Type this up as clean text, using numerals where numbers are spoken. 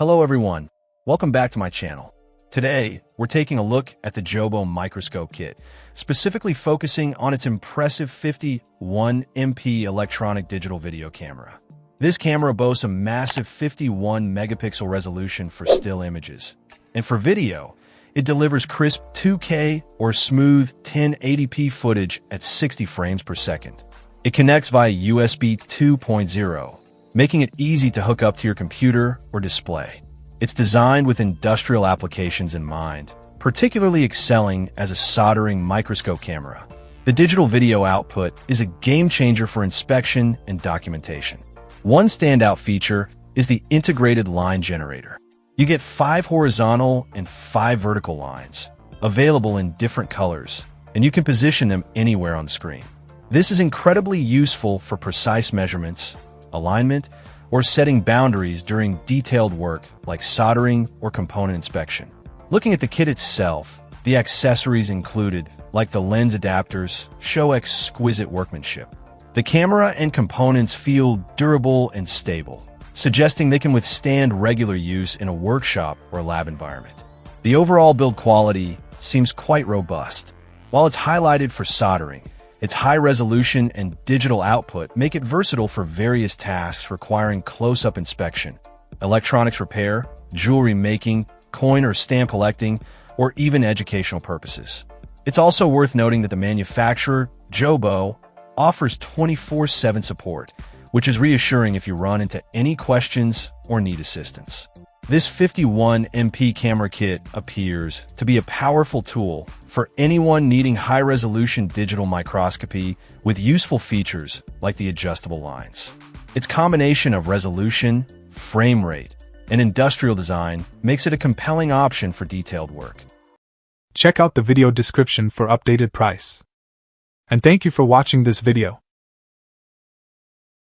Hello everyone, welcome back to my channel. Today, we're taking a look at the JOEBO Microscope Kit, specifically focusing on its impressive 51MP electronic digital video camera. This camera boasts a massive 51 megapixel resolution for still images. And for video, it delivers crisp 2K or smooth 1080p footage at 60 frames per second. It connects via USB 2.0, making it easy to hook up to your computer or display. It's designed with industrial applications in mind, particularly excelling as a soldering microscope camera. The digital video output is a game changer for inspection and documentation. One standout feature is the integrated line generator. You get 5 horizontal and 5 vertical lines, available in different colors, and you can position them anywhere on the screen. This is incredibly useful for precise measurements, alignment, or setting boundaries during detailed work like soldering or component inspection. Looking at the kit itself, the accessories included, like the lens adapters, show exquisite workmanship. The camera and components feel durable and stable, suggesting they can withstand regular use in a workshop or lab environment. The overall build quality seems quite robust. While it's highlighted for soldering, its high resolution and digital output make it versatile for various tasks requiring close-up inspection, electronics repair, jewelry making, coin or stamp collecting, or even educational purposes. It's also worth noting that the manufacturer, JOEBO, offers 24/7 support, which is reassuring if you run into any questions or need assistance. This 51MP camera kit appears to be a powerful tool for anyone needing high-resolution digital microscopy with useful features like the adjustable lines. Its combination of resolution, frame rate, and industrial design makes it a compelling option for detailed work. Check out the video description for updated price. And thank you for watching this video.